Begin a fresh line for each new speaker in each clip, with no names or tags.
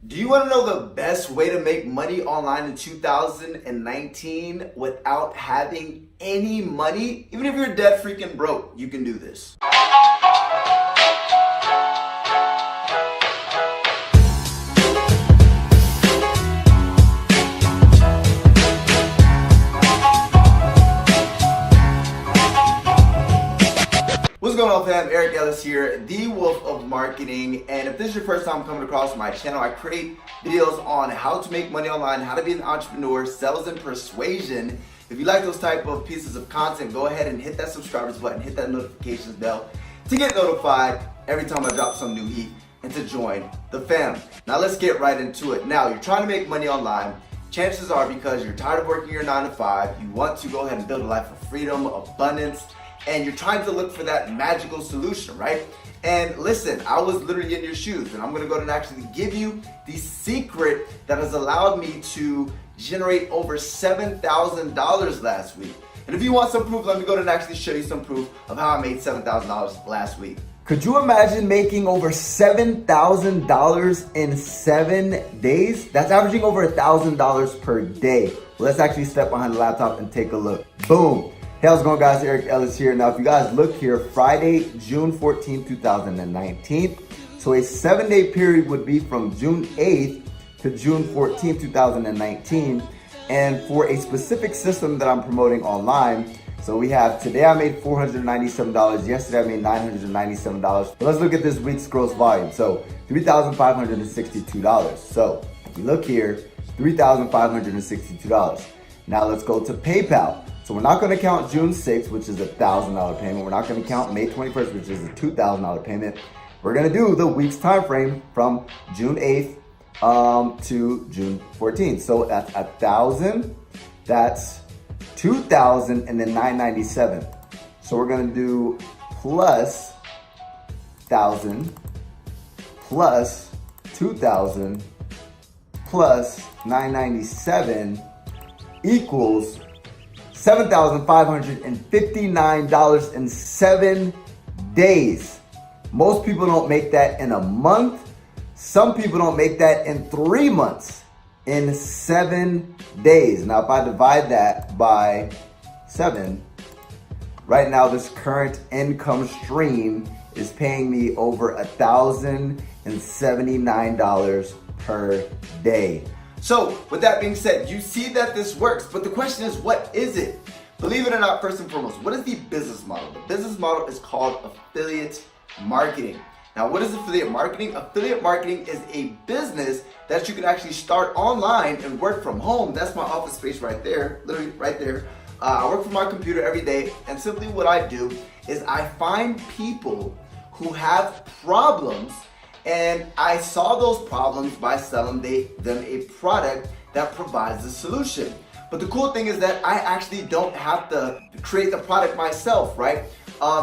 Do you want to know the best way to make money online in 2019 without having any money? Even if you're dead freaking broke, you can do this. What's going on, fam? Eric Ellis here, the Wolf of Marketing. And if this is your first time coming across my channel, I create videos on how to make money online, how to be an entrepreneur, sales and persuasion. If you like those type of pieces of content, go ahead and hit that subscribers button, hit that notifications bell to get notified every time I drop some new heat and to join the fam. Now let's get right into it. Now, you're trying to make money online. Chances are because you're tired of working your 9 to 5, you want to go ahead and build a life of freedom, abundance, and you're trying to look for that magical solution, right? And listen, I was literally in your shoes, and I'm gonna go and actually give you the secret that has allowed me to generate over $7,000 last week. And if you want some proof, let me go and actually show you some proof of how I made $7,000 last week. Could you imagine making over $7,000 in 7 days? That's averaging over $1,000 per day. Let's actually step behind the laptop and take a look. Boom. Hey, how's it going, guys? Eric Ellis here. Now, if you guys look here, Friday, June 14, 2019. So a 7-day period would be from June 8th to June 14, 2019. And for a specific system that I'm promoting online, so we have today I made $497. Yesterday I made $997. But let's look at this week's gross volume. So $3,562. So if you look here, $3,562. Now let's go to PayPal. So we're not gonna count June 6th, which is a $1,000 payment. We're not gonna count May 21st, which is a $2,000 payment. We're gonna do the week's time frame from June 8th to June 14th. So that's 1,000, that's 2,000, and then 997. So we're gonna do plus 1,000, plus 2,000, plus 997 equals $7,559 in 7 days. Most people don't make that in a month. Some people don't make that in 3 months. In 7 days. Now, if I divide that by 7, right now this current income stream is paying me over $1,079 per day. So with that being said, you see that this works, but the question is, what is it? Believe it or not, first and foremost, what is the business model? The business model is called affiliate marketing. Now, what is affiliate marketing? Affiliate marketing is a business that you can actually start online and work from home. That's my office space right there, literally right there. I work from my computer every day, and simply what I do is I find people who have problems, and I solve those problems by selling them a product that provides the solution. But the cool thing is that I actually don't have to create the product myself, right?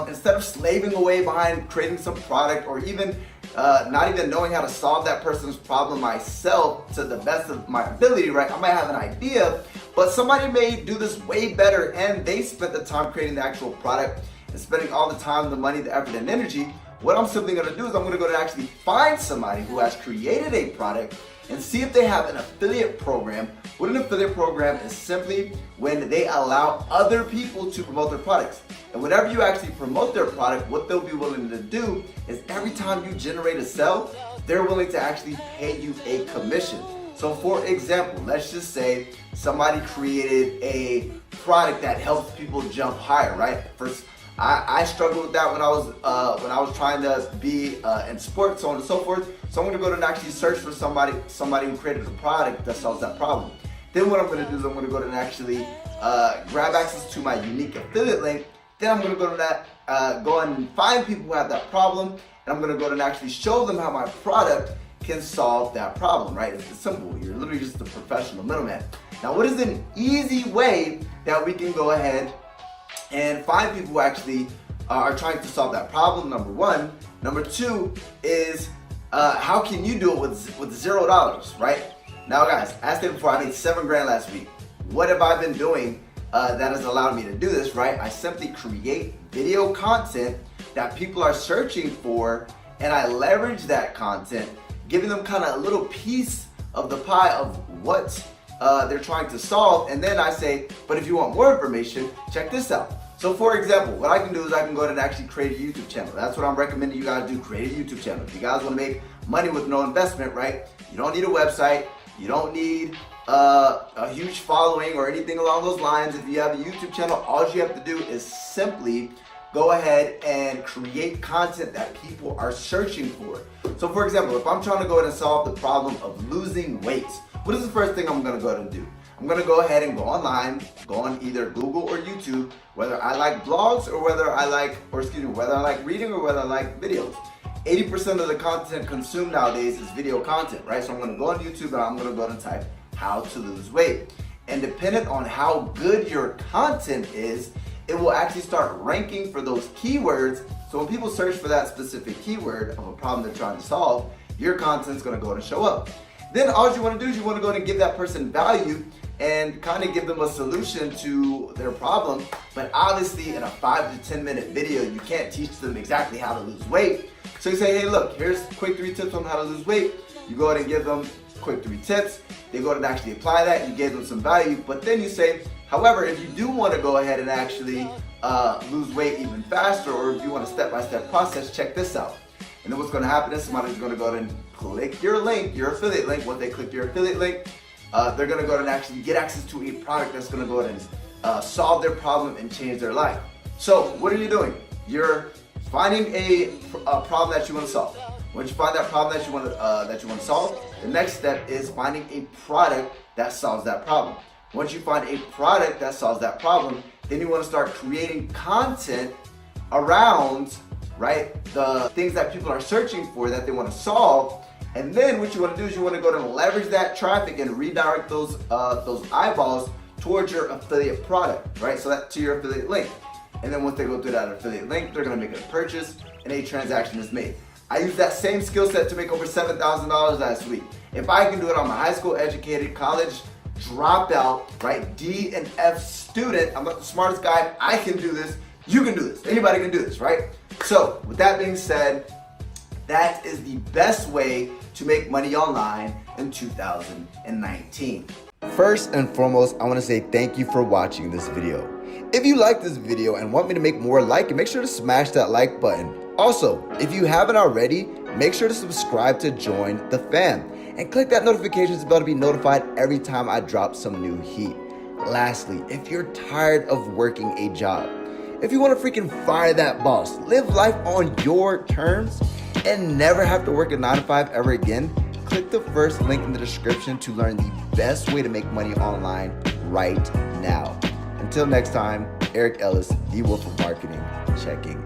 Instead of slaving away behind creating some product, or even not even knowing how to solve that person's problem myself to the best of my ability, right? I might have an idea, but somebody may do this way better, and they spent the time creating the actual product and spending all the time, the money, the effort, and energy. What I'm simply gonna do is I'm gonna go to actually find somebody who has created a product and see if they have an affiliate program. What an affiliate program is simply when they allow other people to promote their products. And whenever you actually promote their product, what they'll be willing to do is every time you generate a sale, they're willing to actually pay you a commission. So for example, let's just say somebody created a product that helps people jump higher, right? First, I struggled with that when I was trying to be in sports, so on and so forth. So I'm gonna go and actually search for somebody who created a product that solves that problem. Then what I'm gonna do is I'm gonna go and actually grab access to my unique affiliate link. Then I'm gonna go to that, go and find people who have that problem, and I'm gonna go and actually show them how my product can solve that problem, right? It's simple. You're literally just a professional middleman. Now, what is an easy way that we can go ahead and find people who actually are trying to solve that problem? Number one. Number two is how can you do it with $0, right? Now, guys, as I stated before, I made $7 grand last week. What have I been doing that has allowed me to do this, right? I simply create video content that people are searching for, and I leverage that content, giving them kind of a little piece of the pie of what they're trying to solve. And then I say, but if you want more information, check this out. So for example, what I can do is I can go ahead and actually create a YouTube channel. That's what I'm recommending you guys do, create a YouTube channel. If you guys want to make money with no investment, right? You don't need a website. You don't need a huge following or anything along those lines. If you have a YouTube channel, all you have to do is simply go ahead and create content that people are searching for. So for example, if I'm trying to go ahead and solve the problem of losing weight, what is the first thing I'm gonna go ahead and do? I'm gonna go ahead and go online, go on either Google or YouTube, whether I like blogs or whether I like reading or whether I like videos. 80% of the content consumed nowadays is video content, right? So I'm gonna go on YouTube and I'm gonna go ahead and type how to lose weight. And depending on how good your content is, it will actually start ranking for those keywords. So when people search for that specific keyword of a problem they're trying to solve, your content's gonna go ahead and show up. Then all you wanna do is you wanna go ahead and give that person value and kind of give them a solution to their problem. But obviously in a 5 to 10 minute video, you can't teach them exactly how to lose weight. So you say, hey look, here's quick 3 tips on how to lose weight. You go ahead and give them quick 3 tips. They go ahead and actually apply that. You gave them some value. But then you say, however, if you do want to go ahead and actually lose weight even faster, or if you want a step-by-step process, check this out. And then what's going to happen is somebody's going to go ahead and click your link, your affiliate link. Once they click your affiliate link, they're going to go ahead and actually get access to a product that's going to go ahead and solve their problem and change their life. So what are you doing? You're finding a problem that you want to solve. Once you find that problem that you want to solve, the next step is finding a product that solves that problem. Once you find a product that solves that problem, then you want to start creating content around, right, the things that people are searching for that they want to solve. And then what you want to do is you want to go and leverage that traffic and redirect those eyeballs towards your affiliate product, right? So that to your affiliate link. And then once they go through that affiliate link, they're going to make a purchase and a transaction is made. I used that same skill set to make over $7,000 last week. If I can do it, I'm a high school educated, college dropout, right? D and F student. I'm not the smartest guy. I can do this. You can do this. Anybody can do this, right? So with that being said, that is the best way to make money online in 2019. First and foremost, I want to say thank you for watching this video. If you like this video and want me to make more like it, make sure to smash that like button. Also, if you haven't already, make sure to subscribe to join the fam and click that notifications bell to be notified every time I drop some new heat. Lastly, if you're tired of working a job, if you want to freaking fire that boss, live life on your terms, and never have to work a 9 to 5 ever again, click the first link in the description to learn the best way to make money online right now. Until next time, Eric Ellis, the Wolf of Marketing, checking